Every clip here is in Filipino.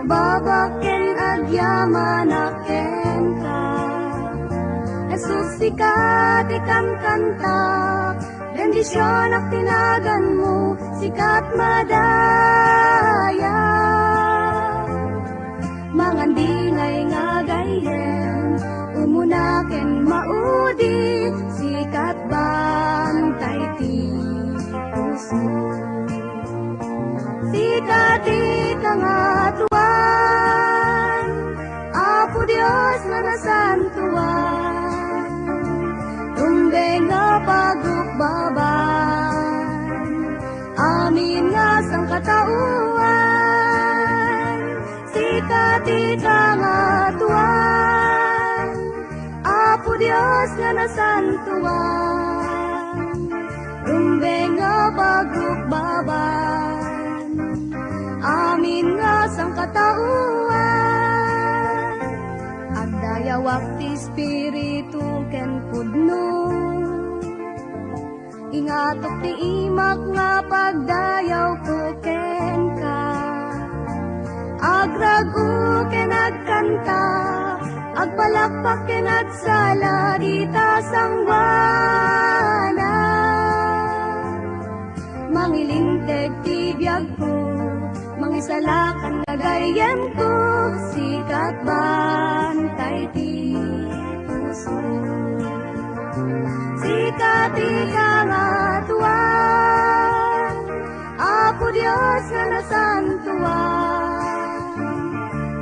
babaken agyaman aken ka. Jesus, sikat ikan kanta, bendisyon ak tinagan mo, sikat madaya. Mangandingay nga gayen, umunaken maudi, sikat bantay ti puso. Sikat ikangatuan, Apo Dios na nasantuan, tumbeng nga pagukbaban, amin nga sang katauan. Sikat ikangatuan, Apo Dios nga nasantuan, tumbeng nga pagukbaban, amin nga sang katauan. Agdayawak ti Espiritu ken pudno, ingatok ti imak nga pagdayaw ko ken ka. Agragu ken agkanta, agpalakpak ken agsala, dita sangwana. Mangilinteg ti biyag ko, mangisalakan na gayem ko, sikat bantay ti puso. Sikat ikangatuan, Apo Dios nga nasantuan,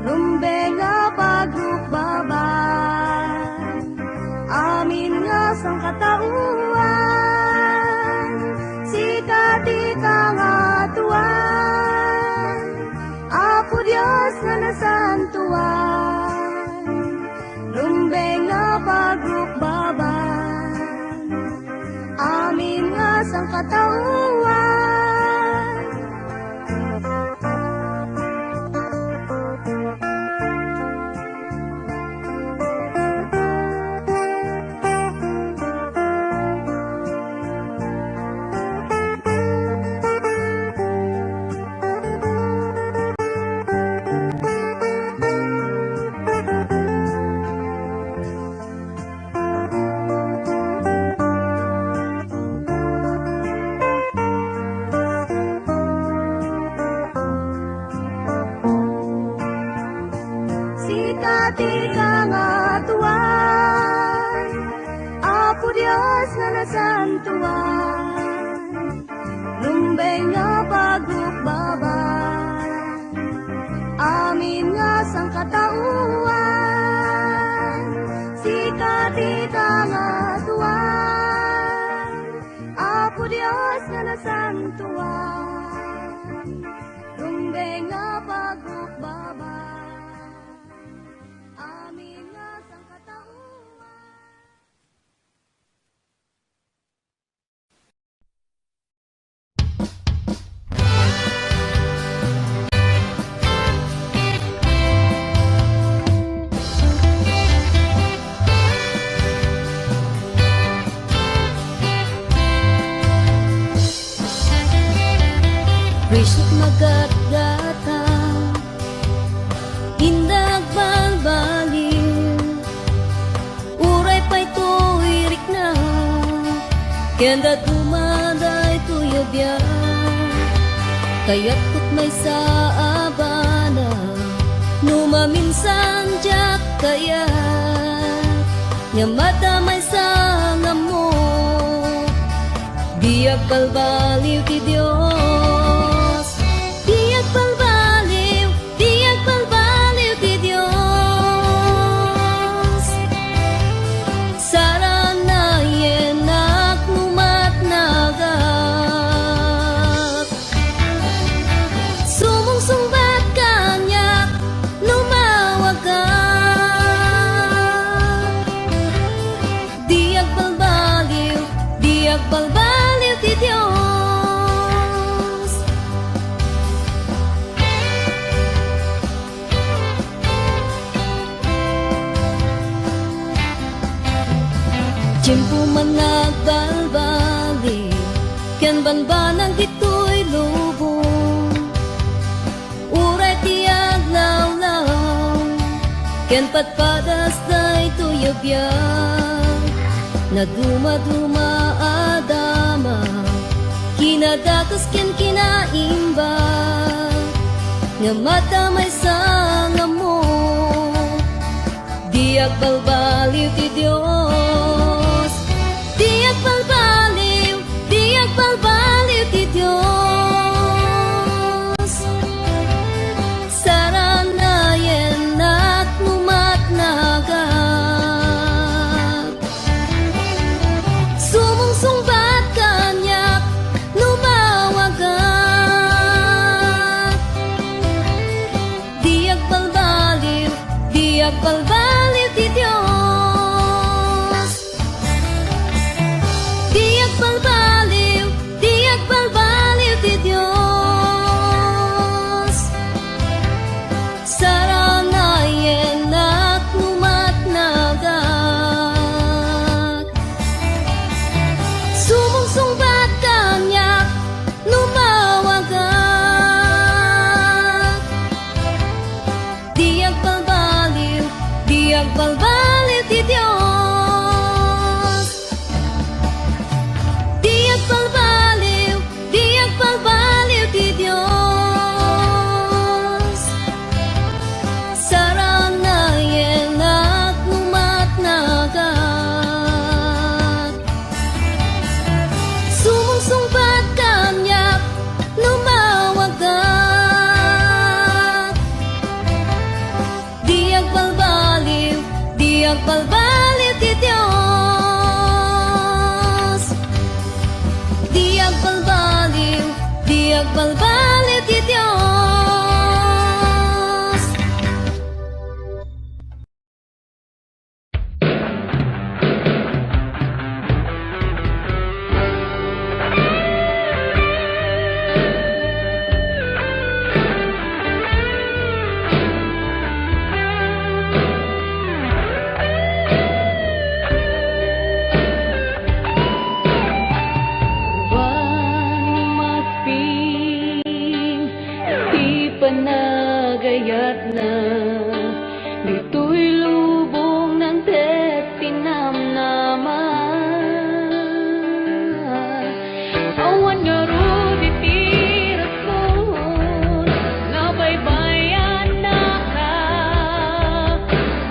rumbeng nga pagukbaban, amin nga sang katauan. Sikat ikangatuan, Apo Dios nga nasantuan, rumbeng nga pagukbaban, amin nga sang katauan. Sikat ikangatuan, Apo Dios nga nasantuan, rumbeng nga pagukbaban, amin nga sang katauan. Sikat ikangatuan, Apo Dios nga nasantuan, rumbeng nga pagukbaban, amin nga sang katauan. Risot magatgata, indag balbaliw, uray pa'y tuwirik na, kenda tumaday tuyo biya, kaya't kut may saabana, numaminsan jak kaya, nyamata may sangam mo, biyak balbaliw ti Diyos. Biyak balbaliw ti Diyos. Sarana yenak numat nagak, sumungsungbat kanyak lumawag ka. Biyak balbaliw ti Diyos. Tiyempo man nagbalbali, ken banbanang dito'y lubong, uray tiyag na Ken patpadas day tuyabyan na duma-duma adama kinadatos ken kinaimba nga matamay sa ngamo diag balbaliw ti Dios diag balbaliw ti Dios saranayen at numatnagat sumungsungbat kanyak numawagat diag balbaliw ti Dios diag balbaliw ti Dios saranayen at numatnagat sumungsungbat kanyak numawagat diag balbaliw ti Dios diag balbaliw ti Dios saranayen at numatnagat sumungsungbat kanyak numawagat diag balbaliw ti Dios diag balbaliw ti Dios One must be di panagayat na dito'y lubong ng tinamnaman awan nga ro di tirason na baybayan na ka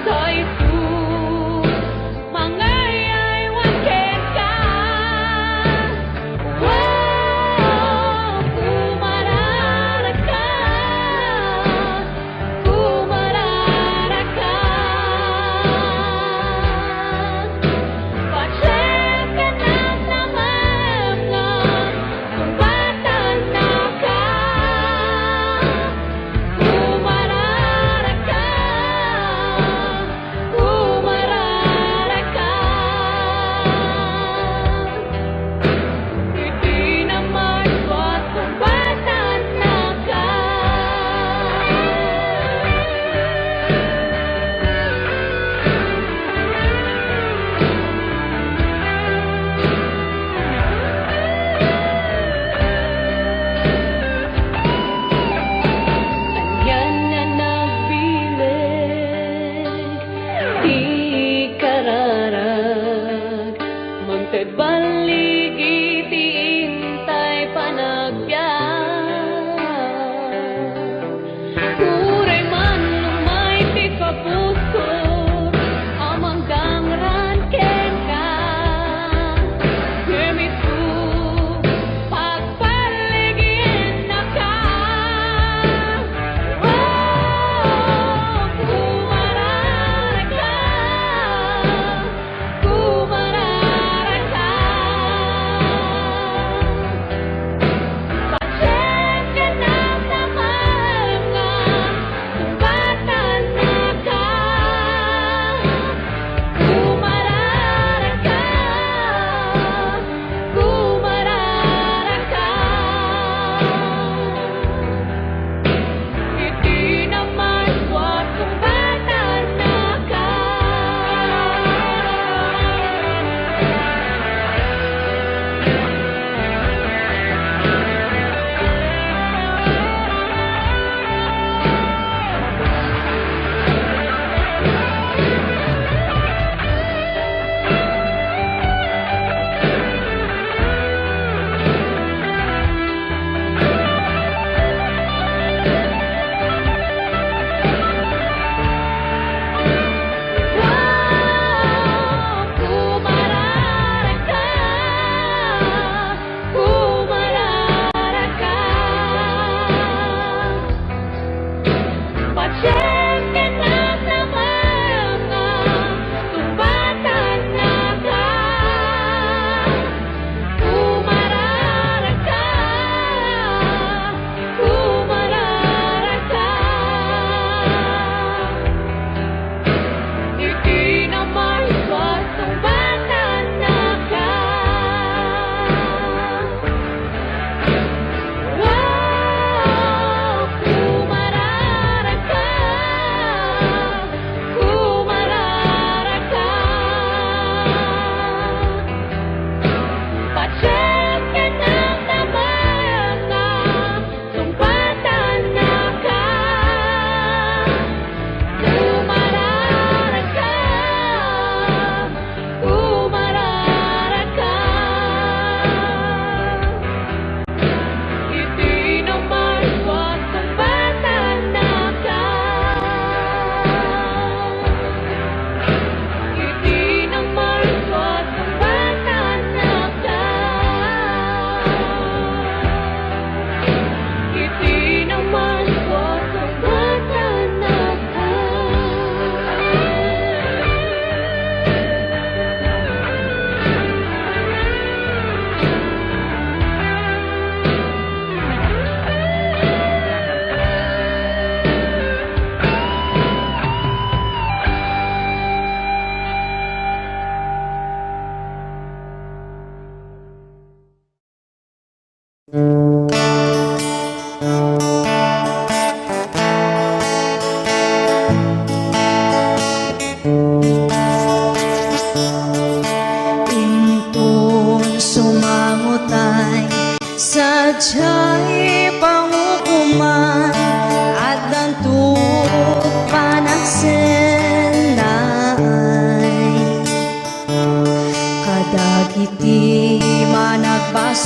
tayo mangayay waken ka kumarara ka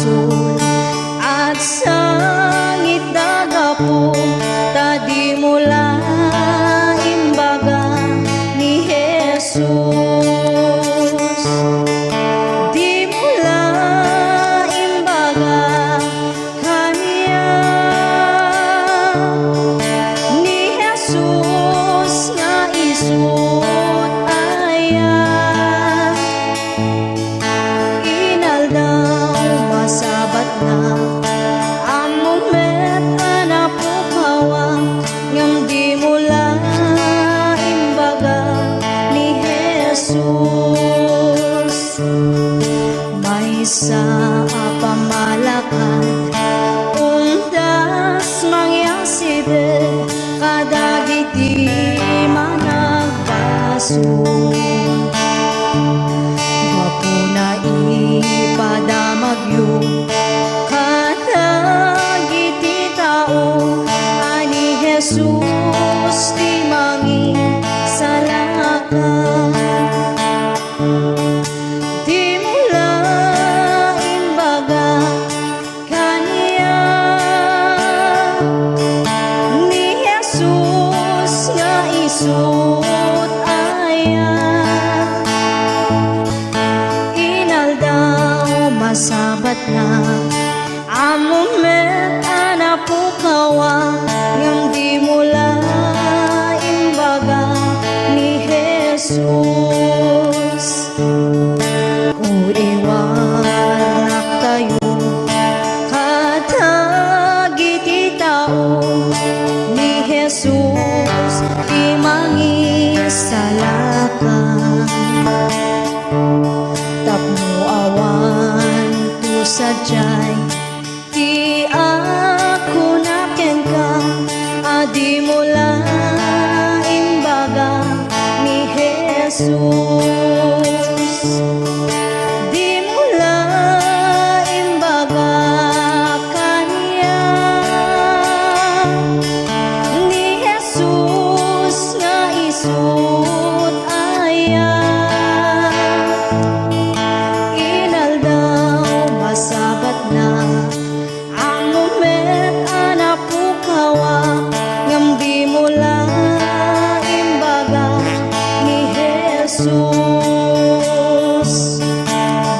basol at sangit dagapo tadi mula imbaga ni Jesus. Di mula imbaga kaniya ni Jesus nga isut aya. Inaldaw masabat na among met anak po kawa ngam di mula imbaga ni Jesus. May sa pamalakan undas mangyasibe kadagiti managbaso. Wapo na ipadamagyo kadagiti tao ani Jesus ti mangi salakan. Di mula imbaga kaniya ni Jesus nga isut aya. Inaldaw masabat na among met anak po kawa ngam di mula imbaga ni Jesus. Iwanak tayo kadagiti tao ni Jesus ti mangisalakan. Tapno awan tu sadyay ti ako naken ka adi mula imbaga ni Jesus. Di mula imbaga kaniya ni Jesus nga isut aya. Inaldaw masabat na among met anak po kawa ngam di mula imbaga ni Jesus.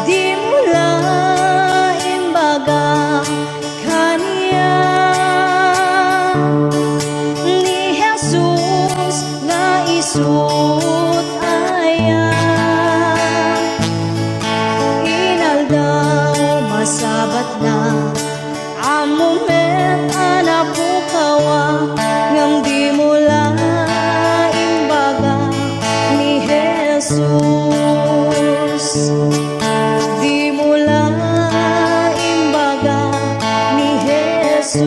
Di mula imbaga kaniya ni Jesus nga isut aya. Inaldaw masabat na among met anak po kawa ngam di mula imbaga ni Jesus. Di mula imbaga ni Jesus.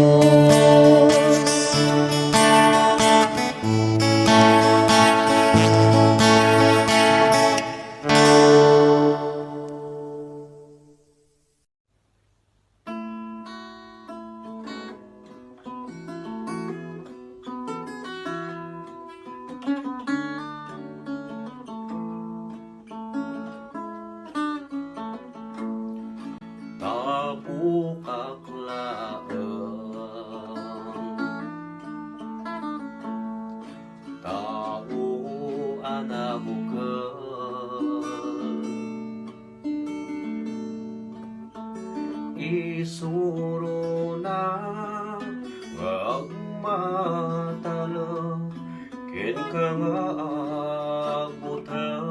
Tabukak laeng tao anabuken isuro na ngagmatalo ken nga agbutang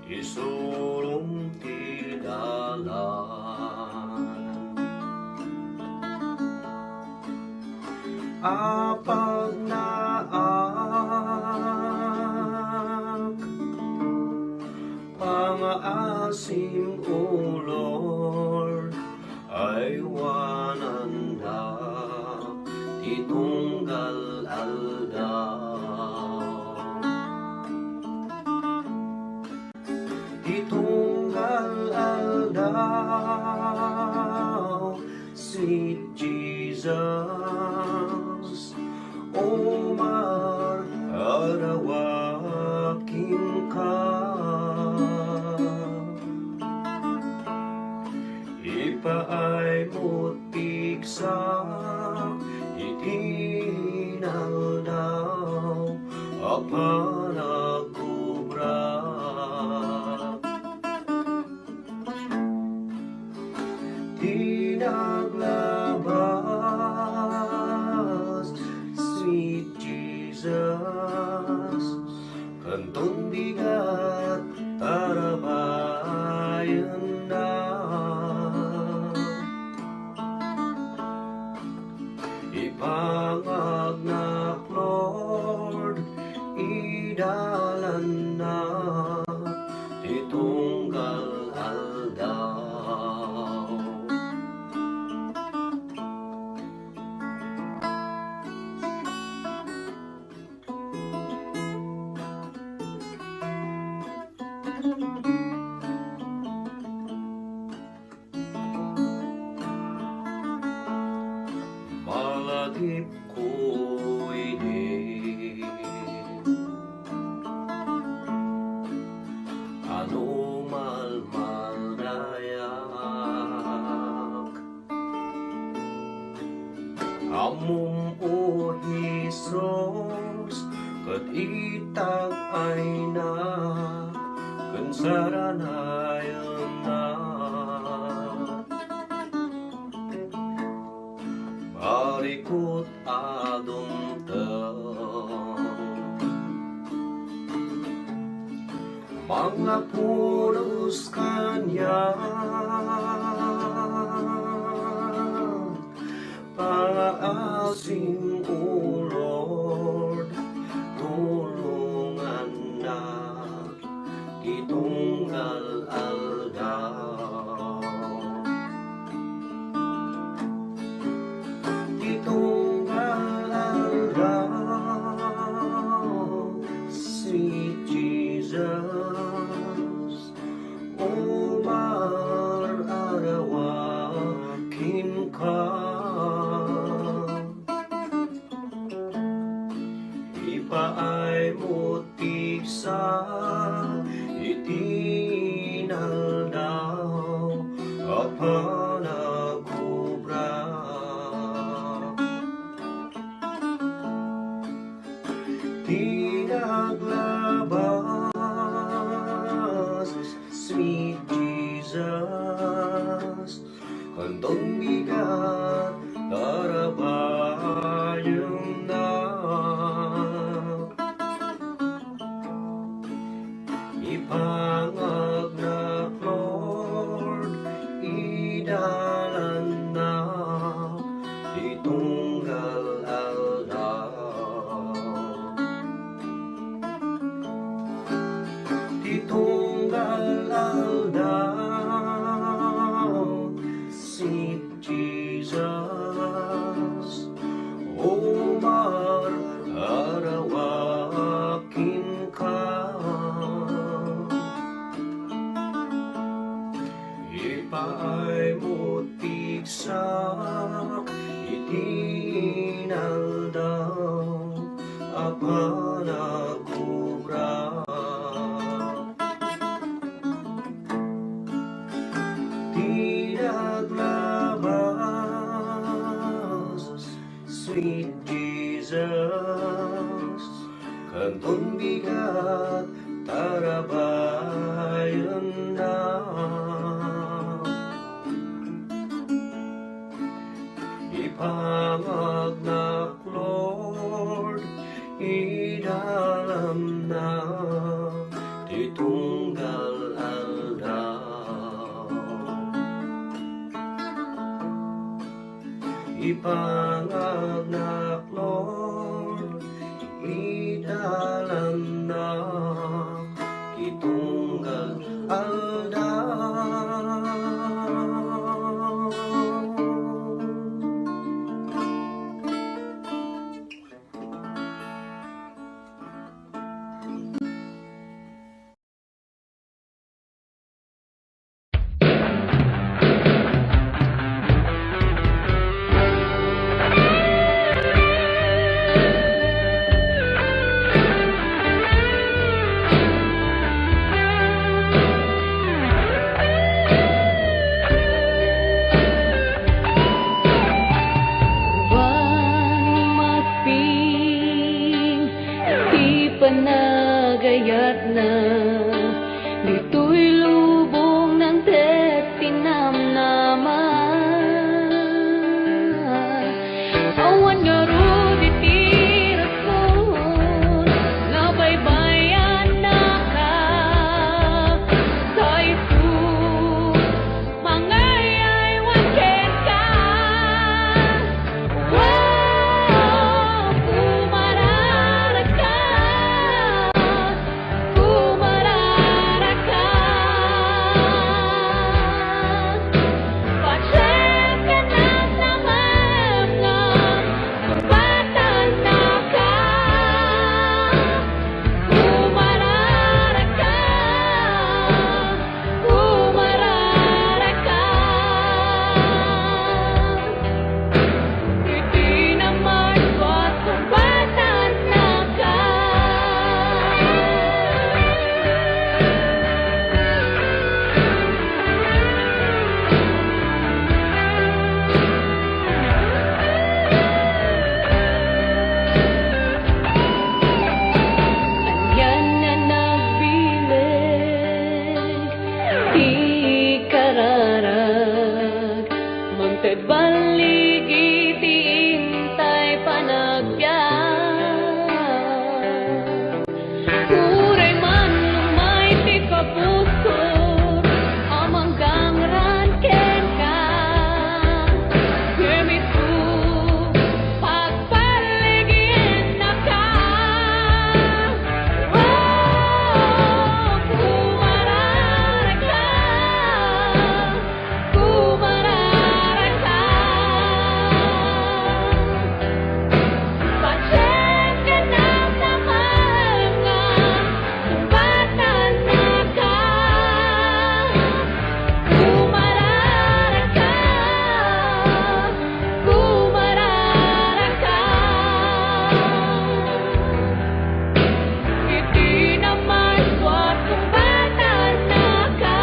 isurong tidalan apag naak pangaasim o Lord ay wananda titunggal aldaw titunggal aldaw sweet Jesus Omar arawakin ka apanagubra. Di naglabas, sweet Jesus, kantong bigat tarabayan na. Ipangagnak, Lord, idalan na, titunggal aldaw. Malagip ko'y di anumal maldayak. Amum o Jesus, kat itag ay na, kansaranayan na. Marikot adong mga pulos kanya, paasim o Lord, tulungan na, itunggal aldaw. Itunggal aldaw, sweet Jesus, umar arawakin ka. Ipaay mo tiksa, itinal daw, apanagubra. Di naglabas, sweet Jesus, kantong bigat tarabayan na. Ipangagnak, Lord, idalan na, itunggal aldaw. Itunggal aldaw, sweet Jesus, umar arawakin ka. Ipaay mo tiksak, itinal daw, apanagubra. Di naglabas, sweet Jesus, kantong bigat tarabayan na. Ipangagnak, Lord, idalam na, titunggal aldaw. Ipangagnak, Lord, idalam na, titunggal aldaw. panagayat na dito'y lubong ng tinamnaman. Awan nga ro diti rason nabaybayan na ka sa isu mangayay waken ka. Wow, kumarara ka, kumarara ka. Pasyem ka na sa mga sumbatan na ka. Kumarara ka, kumarara ka. Hindi naman ba't sumbatan na ka. Anyan na nagbilig, di kararag, mangtad baligi, di intay panagbiag. Uray man lumay ti kapusor, amanggang ranken ka. Gamitu, pagpaligin na ka. Wow, kumarara ka, kumarara ka. Pasyem ka na sa mga sumbatan na ka. Kumarara ka, kumarara ka. Hindi naman ba't sumbatan na ka.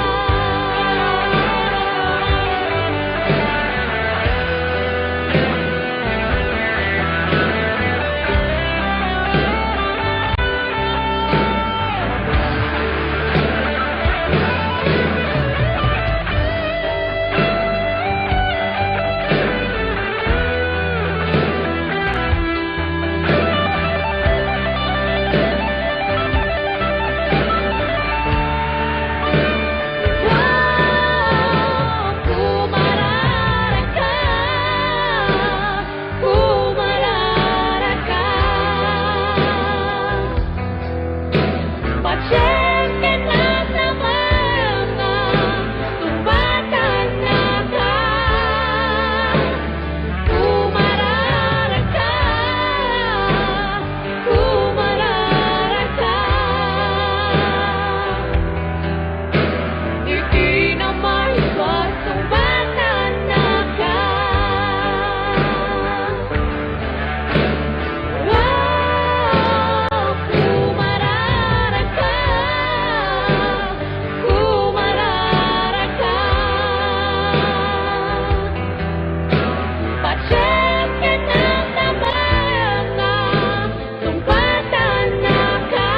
Wow, kumarara ka, kumarara ka. Pasyem ka na sa mga sumbatan na ka. Kumarara ka, kumarara ka. Hindi naman ba't sumbatan na ka. Wow, kumarara ka, kumarara ka. Pasyem ka na sa mga sumbatan na ka.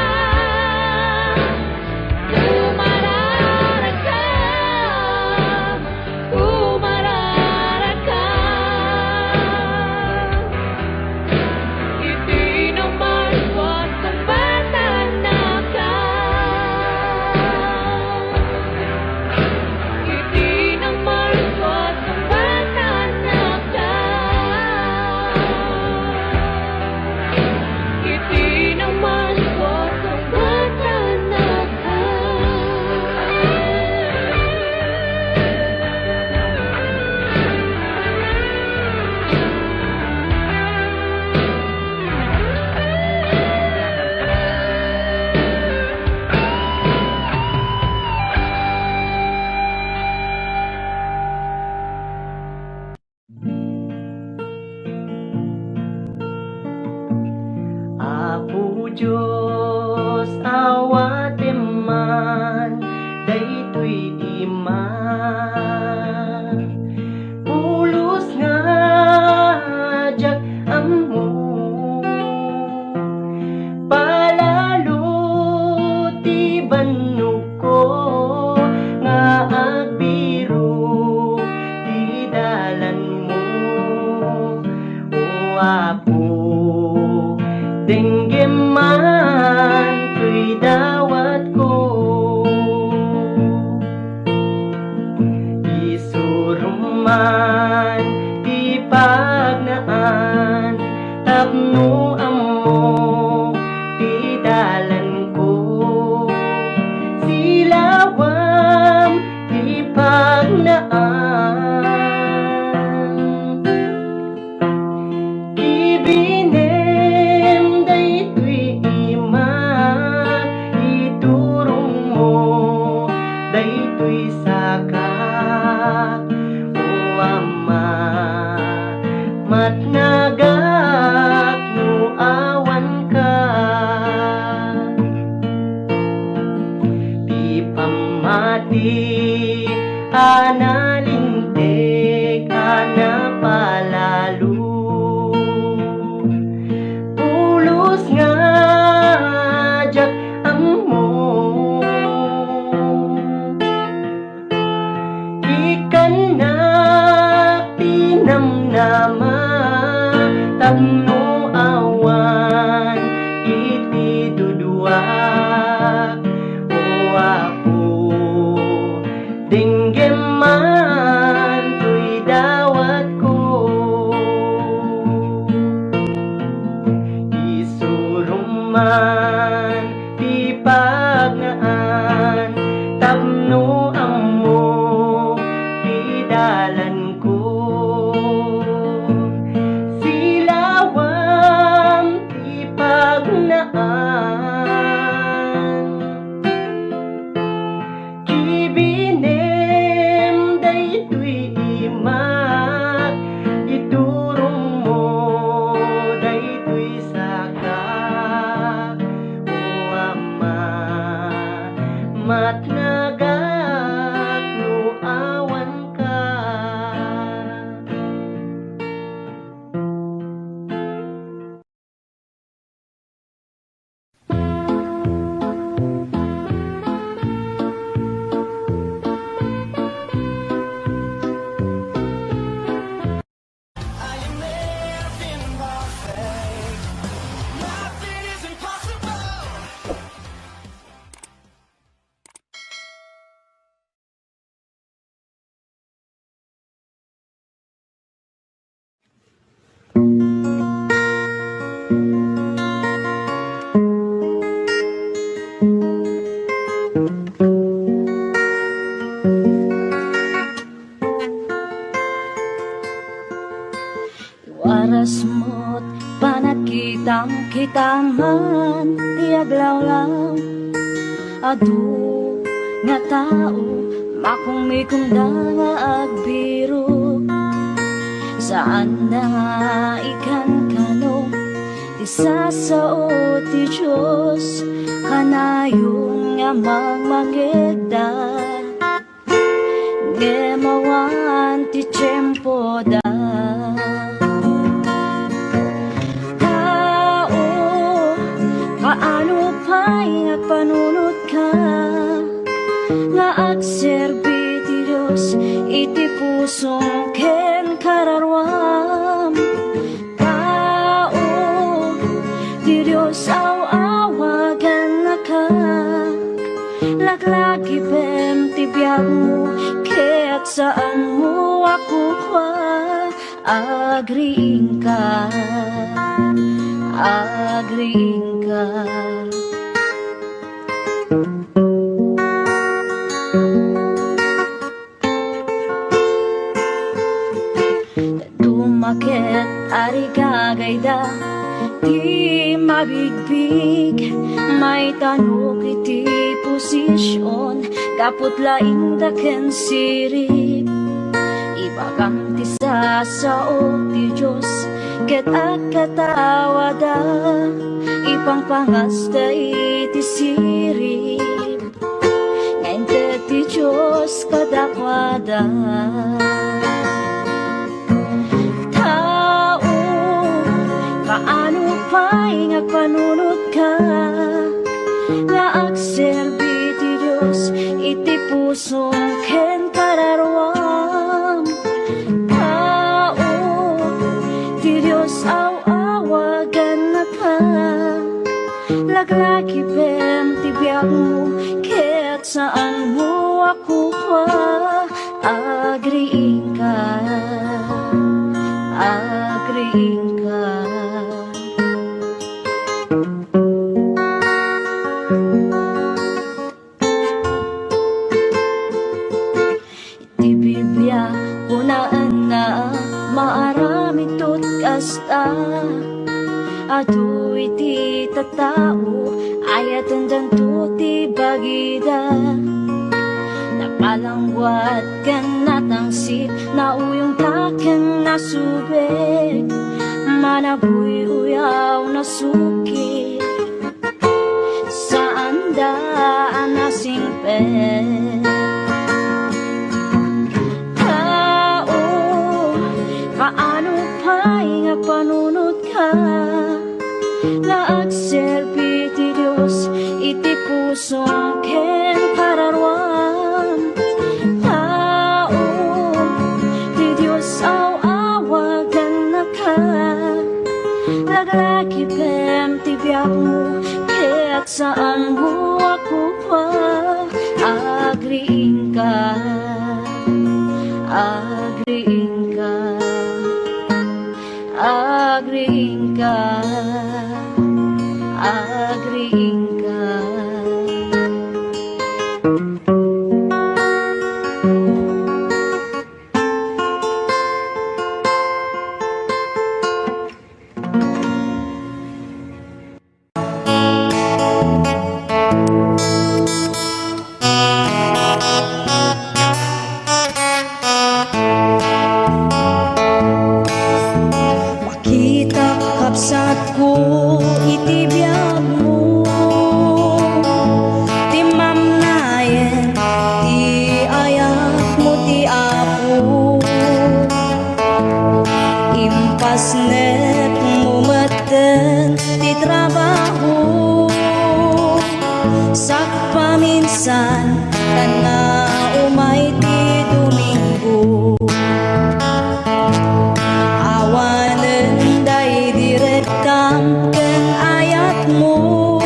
Kumarara ka, kumarara ka. Hindi naman ba't sumbatan na ka. Hindi naman ba't sumbatan na ka. Hindi naman ba't sumbatan na ka. Apo Diyos, awate man, daytoy di man. Pulos nga jag amo, palalo wapo dengge man tuy dawat ko isuruman di pagnaan tapno amo di dalan ko silawam di pagnaan ibinem daytoy imat iturong mo daytoy sakak o ama matnagak no awan ka di pamati analintek anapalalo pulos nga jak amo ikan na pinamnama tapno awan iti duduak o apo dengge man tuy dawat ko isuruman di pagnaan tapno amo di dalan ko silawam di pagnaan ibinem daytoy imat iturong mo daytoy sakak o ama matnagak no awan ka Waras mo't panakitang kitaman tiaglawlaw adu nga tao makumikunda nga agbiro saan na nga ikan kano ti sasao ti Diyos kanayong nga mangmangeda ngemawan ti tiyempo da paano pa'y nga panunod ka nga agserbi ti Diyos iti pusong ken kararwam tao ti Diyos awagan na ka laglagi bem ti biyag mo kaya't saan mo ako kwa agriing ka agriing ka dumaket ari gagayda di mabigbig may tanok iti posisyon kaput laing daken sirip ibagang ti sasao ti Diyos ket agkatawada ipangpangasta iti sirip ngayon ti Diyos kadakwada tao paano pa'y nga panunod ka nga agserbi ti Diyos iti pusong ken kararwam tao ti Diyos aw saan mo ako agriin ka, agriin ka. Iti Biblia kunaan na maarami tot kasta, ato iti tatao ayatan danto ti bagida. Napalangwat kan natangsit na uyong taken nasubek, manabuy uyaw na suki saan daan nasingpet. Tao, paano pa'y nga panunod ka, naagserbi ti Diyos iti pusong ken kararwan. Tao, ti Diyos aw awagan na ka, laglaki pem ti biyak mo, kaya't saan mo ako agriin ka, agriin ka, agriin ka, agriin ka. Makita kapsat ko iti biyag mo, ti mamnayen ti ayak mo ti apo. Impas net mo maten ti trabaho, sak paminsan kan nga umay ti Domingo. Awanen day direktam ken ayat mo,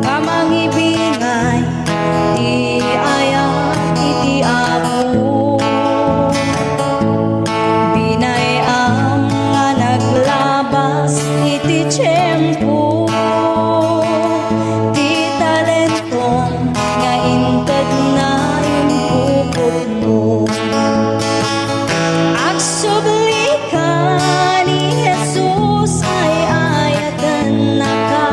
kamangibingay ti ayat iti apo. Binayam nga naglabas iti tiyempo, ti talentong nga inted na impupot mo. Agsubli ka ni Jesus ay ayatan na ka,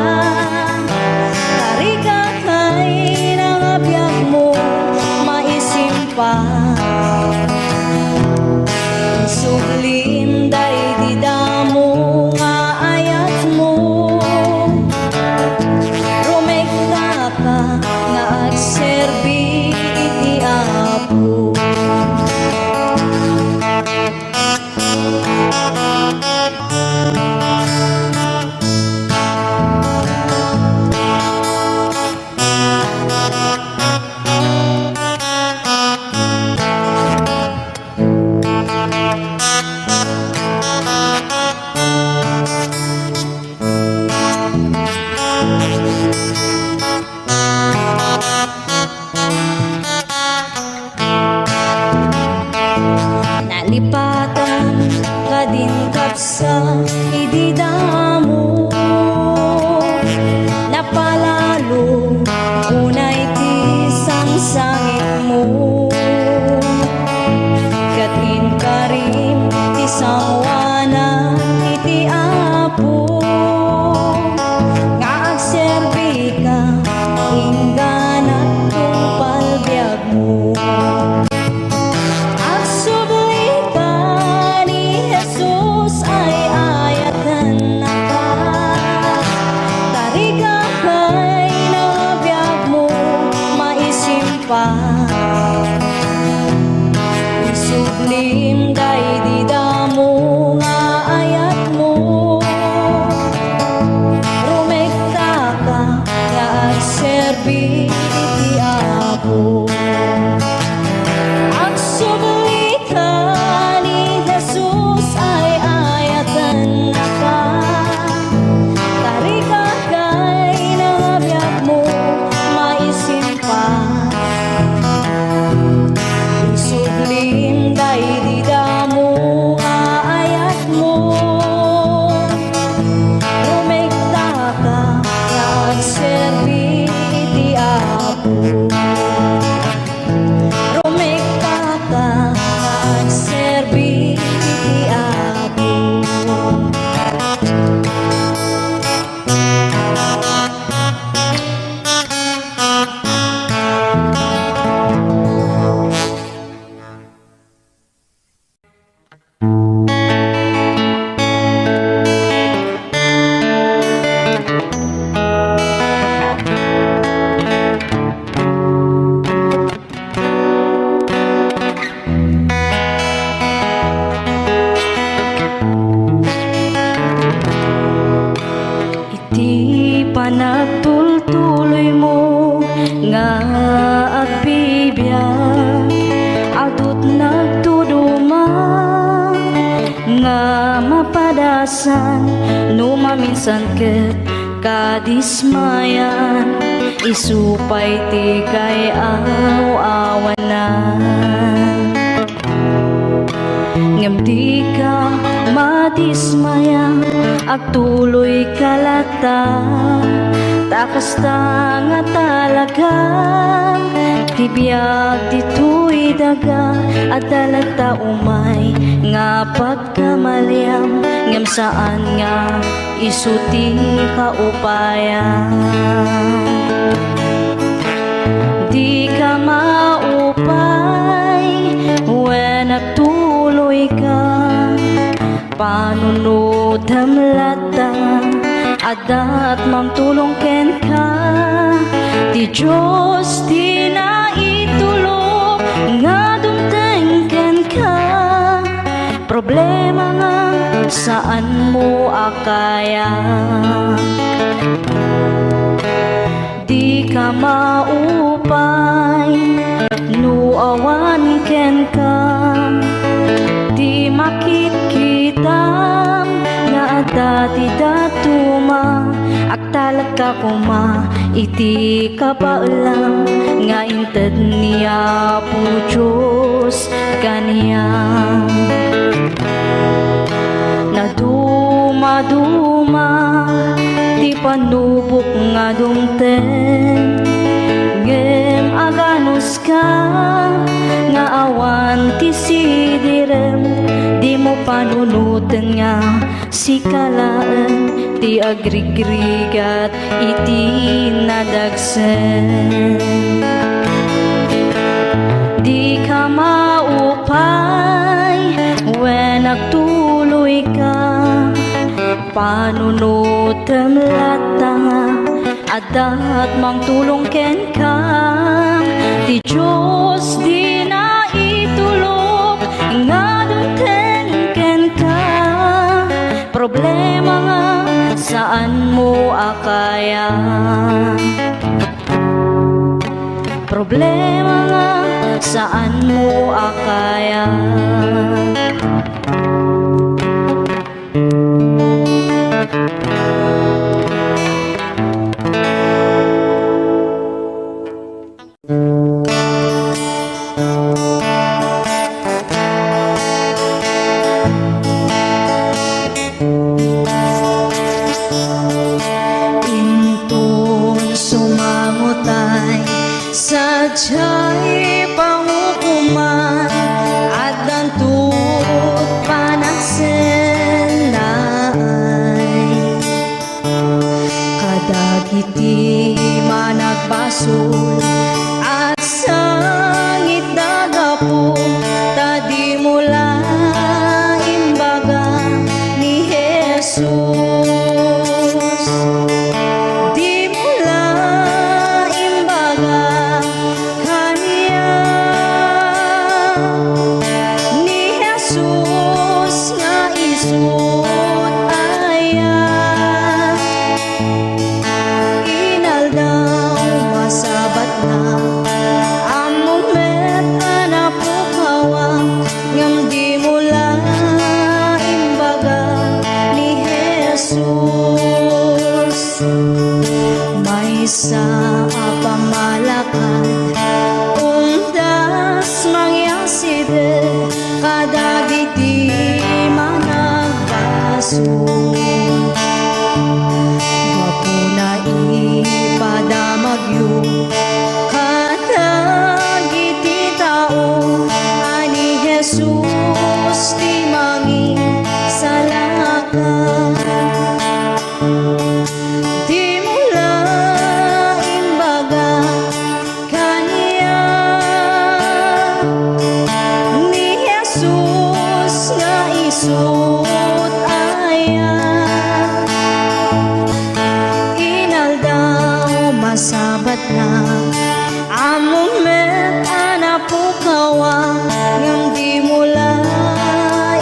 tarika kay nangabyak mo maisimpa. Sublim day di damo nga ayat mo, rumekta ka nga agserbi iti apo. Nalipatan ka din kapsa ididamo, napalalo unay ti sangsangit mo. Katin karim ti sawana iti apo, nga agserbi ka ingganat kung palbiag mo. Agsubli ka ni Jesus ay ayatan na managtultuloy mo nga agbibiyak adut nagtuduma nga mapadasan no maminsan ket kadismayan isupay ti kay awanan ngem di ka madismaya agtuloy kalata takasta nga talaga tibiyag dito'y daga at talagta umay nga pagkamaliam ngem saan nga isuti kaupayan di ka maupay when nagtuloy ka panunod hamlata adat mamtulong ken ka di Diyos di na itulog nga dumteng ken ka problema nga saan mo akaya di ka maupay nuawan ken ka di makikita nga adati datuma agtalag ka kuma iti kapaalam nga inted niya po Diyos kaniyang naduma-duma di panubok nga dumten ngem aganos ka nga awan ti sidirem di mo panunutan nga si kalaan ti agrigrigat iti nadagsen di ka maupay when nagtuloy ka panunutan lata adat mang tulong ken ka ti Diyos di na itulog nga dumten ken ka problema nga saan mo akaya problema nga saan mo akaya sadya'y pangukuman at dantut panagsenay kadagiti managbasol at sangit dagapo tadi mula imbaga ni Jesus sa pamalakad undas mangyaside kadagiti managbaso wapuna ipadamagyo kadagiti tao ani Jesus ti mangi salakan sut aya inaldaw masabat na among met anapukawa ngam di mula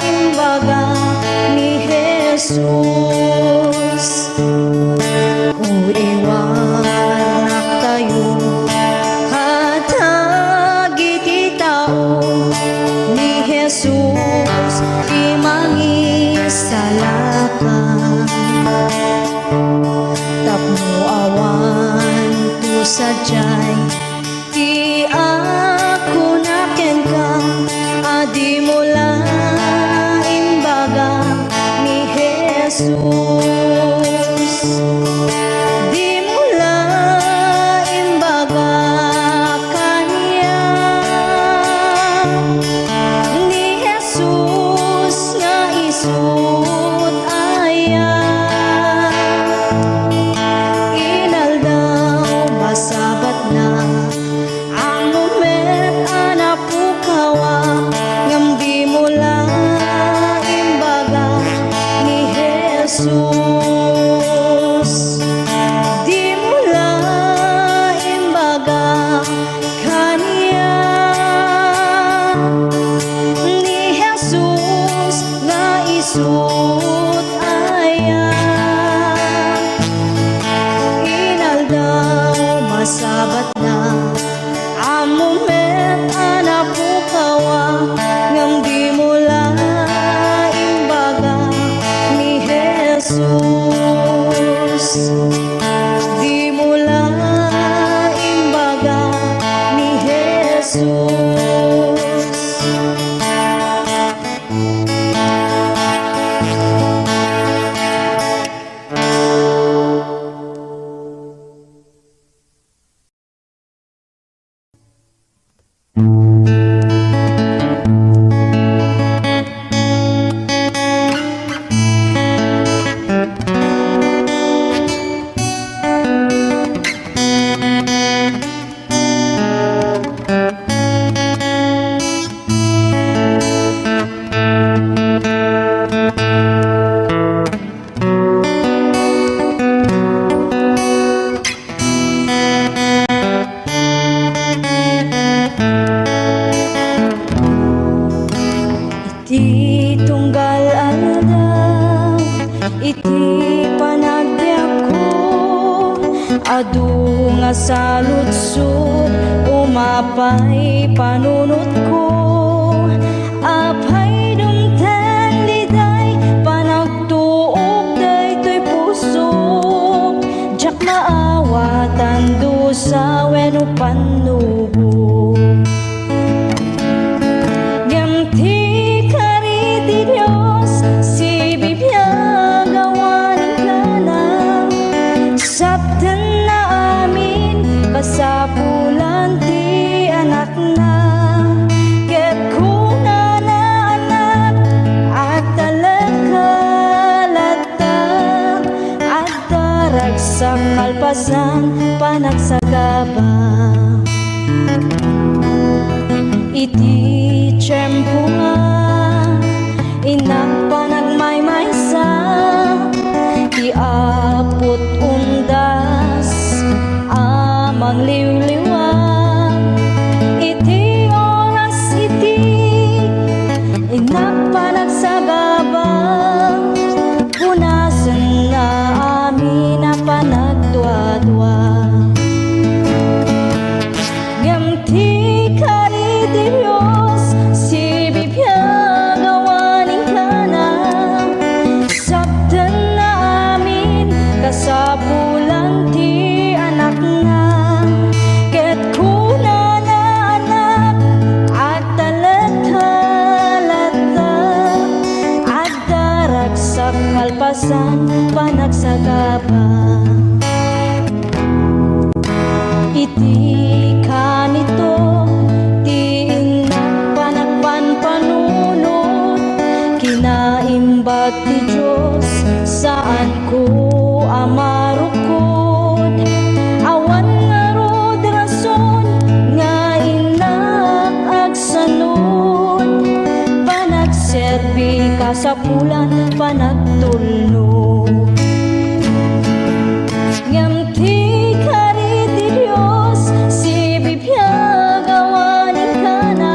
imbaga ni Jesus o Di mula imbaga kanya ni Jesus nga isut aya. Inaldaw masabat na ang moment ana pukawa ngam di mula imbaga ni Jesus. Di mula imbaga kanya ni Jesus nga isut aya. Inaldaw masabat na ang moment ana pukawa ngam di mula imbaga ni Jesus. Di mula imbaga ni Jesus. Iti tunggal aldaw, iti panagbiag ko, adu nga saludsod, umapay panunot ko. Apay dumten liday, panagtuog daytoy puso, jak maawatan dusa wenno panubo. Gamti kari di Dios, si bibiyag awanin ka na. Sabten na amin, kasapulan ti anak na. Ket kuna na anak, at talagkalata, at darag sa kalpasan, panagsagaba. Iti tiyempo nga inak panagmaymaysa, iapot undas amang liwliwag. Iti oras iti inak panagsagaba, punasan na amin na panagdwa-dwa. Gamti kari di Dios, si bibiyag awanin ka na. Sabten na amin, kasapulan ti anak na. Ket kuna na anak, at talagkalata, at darag sa kalpasan, panagsagaba. Iti kanito, ti inak panagpanpanunot, kinaimbat ti Diyos, saan ko amarukod. Awan nga rod rason, nga inak agsanod, panagserbi kasapulan, panagtulnog. Ngamti kari ti Dios, si bibiyag awanin ka na.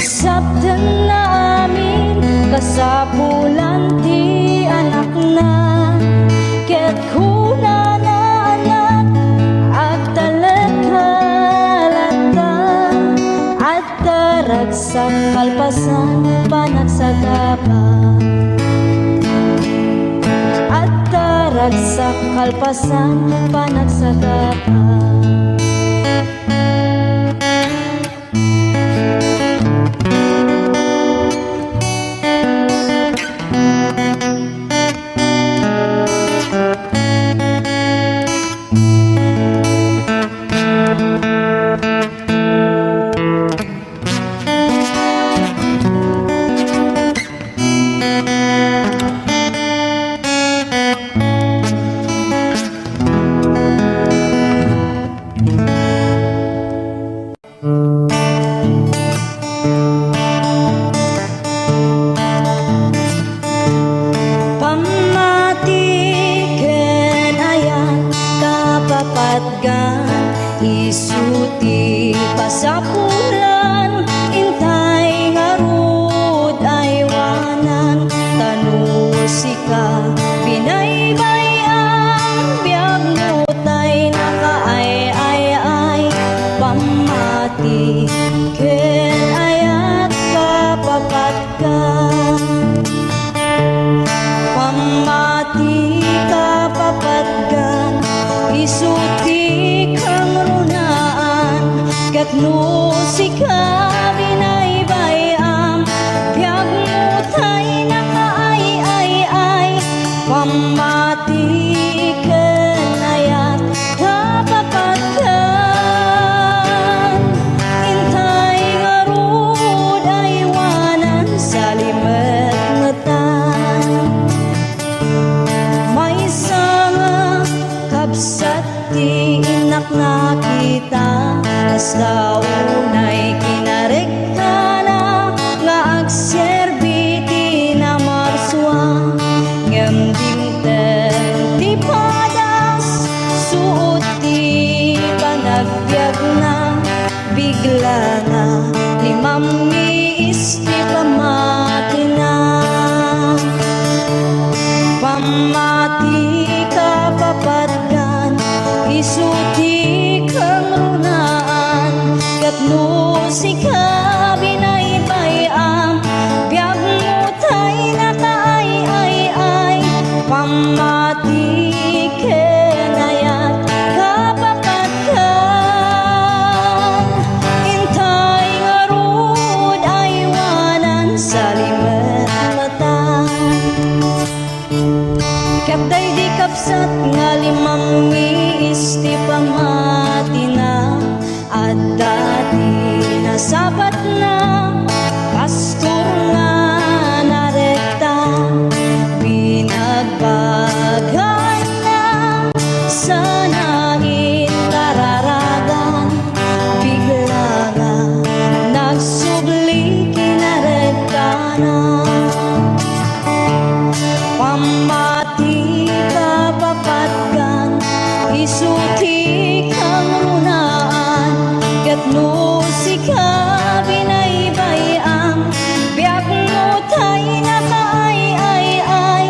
Sabten na amin, kasapulan ti anak na. Ket kuna na anak, at talagkalata, at darag sa kalpasan, panagsagaba. At darag sa kalpasan, panagsagaba. nasapulan intay ngarud ay wanan tanusi ka binaybay ang biyag mo tay nakaay ay pamati ken ayat kapapat ka pamati kapapatgan isuti kang runaan ket no sika binaybay am biyag mo tay nakaay pamati ken ayat kapapatgan intay ngarud ay wanan sa limet metan may sanga kabsat ti inak na kita hasta unay kinarekta na nga agserbi ti na marswa ngem dimten ti padas suot ti panagbiag na bigla na limam iis ti pamati na pamati kapapatgan isuti kang runaan ket no sika binaybay am biyag mo tay nakaay pamati ken ayat kapapatgan intay ngarud ay wanan sa limet mata kapday di kapsat nga limang iis ti pamati na at dati nasabat na pastor nga narekta binagbagan na sana itararagan bigla nga nagsubli kinarekta na pamati kapapatgan isuti kang runaan ket no sika binaybay ang biyag mo tay nakaay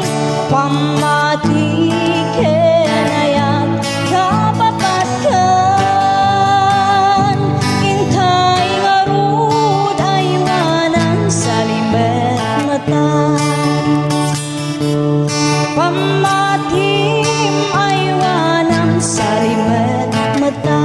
pamati ken ayat kapapatgan intay ngarud ay wanan sa limet mata pamatim ay wanang sa limet mata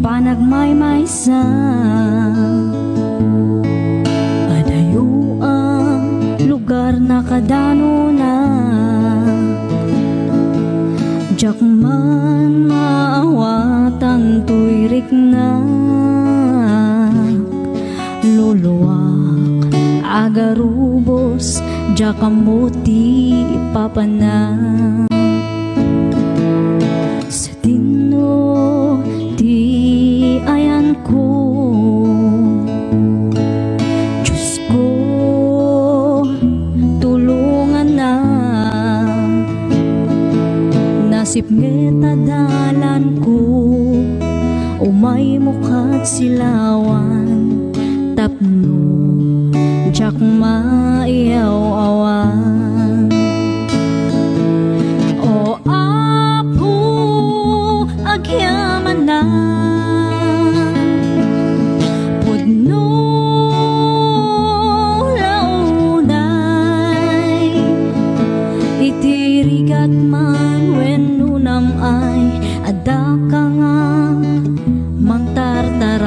panagmaymaysa adayo ang lugar na kadano na jak man maawatan tuyrik na luluwak agarubos jak kamuti papana sa tinno ti ayan ko Diyos ko tulungan na nasip ngeta dalan ko umay mukat silawan tapno jak maiyaw-awan o apo agyaman na pudno launay itirigat man wenno nam ay ada ka nga mang tartar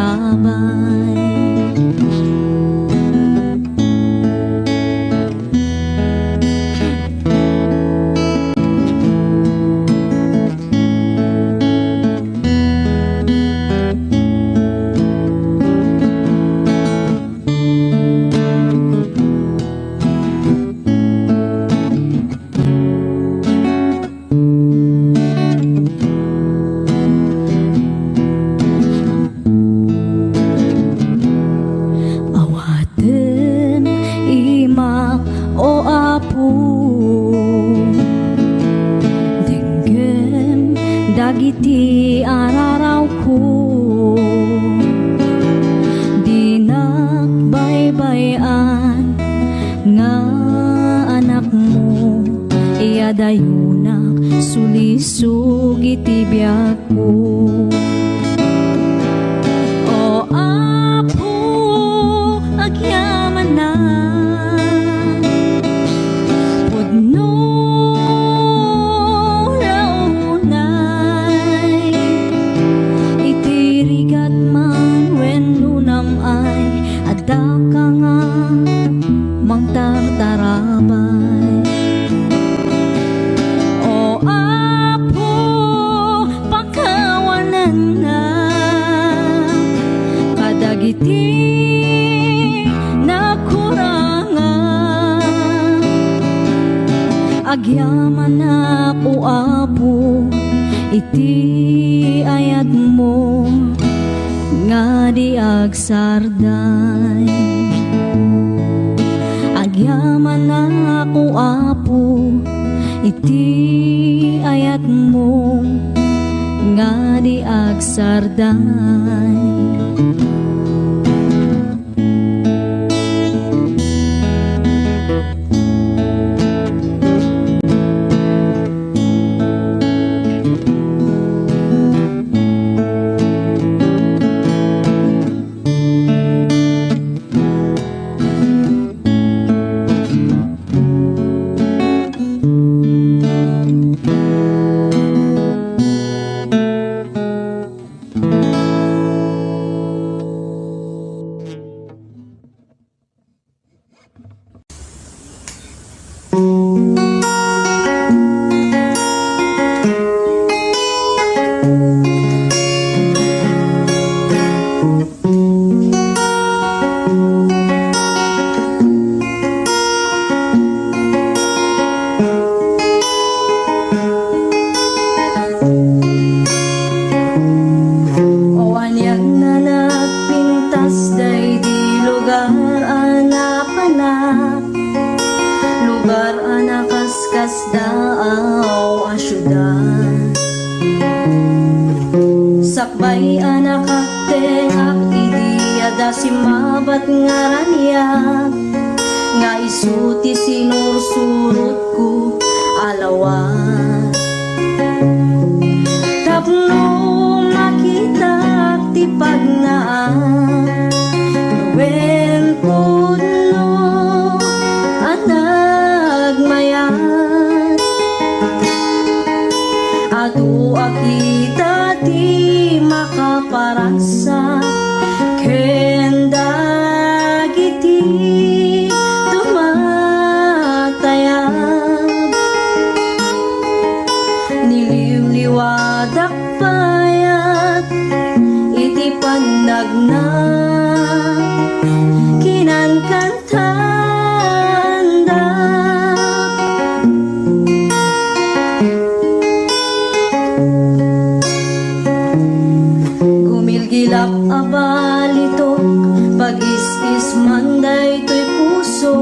kadagiti araraw ko di nakbaybayan nga anak mo iyadayunak sulisog iti biyak ko. O Apo agyaman na pudno launay itirigat man wenno namay adda ka nga mangtartarabay. O Apo pakawanan na kadagiti nakurangan agyaman na po Apo iti ayat mo nga di agsarday. Agyaman na ako Apo iti ayat mo nga di agsarday. Sakbay anak tengak idiyada si mabat ngaranyak nga isuti sinursurut ko alawan tapno makita ti pagnaan wen pudno anag mayat adu akita ti makaparasa kenda giti tumatayag niliwliwadak payat iti panagna kinankantanda gilap abalito pag-is-is man daytoy puso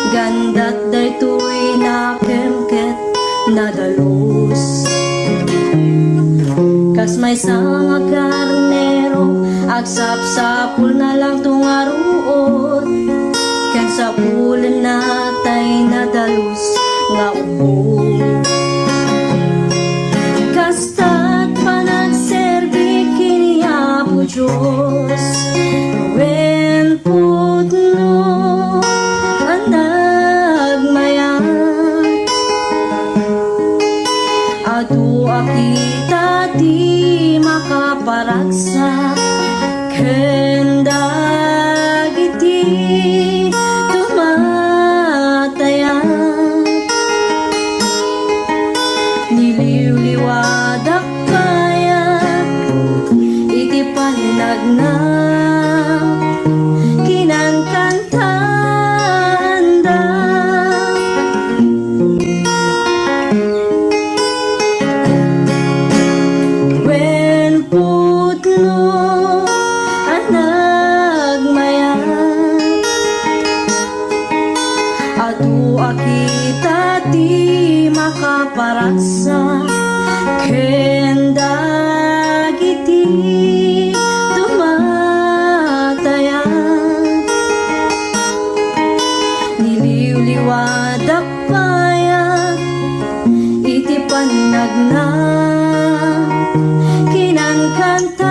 gandat daytoy nakemket nadalus kas may sanga karnero agsapsapul na lang tungaruot kan sapulan natay nadalus nga upo kastat panagserbi Diyos wen pudno anag mayat adu akita ti makaparagsa kenda giti tumatayag niliwliwadak panagna kinankantanda wen pudno anag mayat adu akita ti makaparagsa iti panagna kinangkanta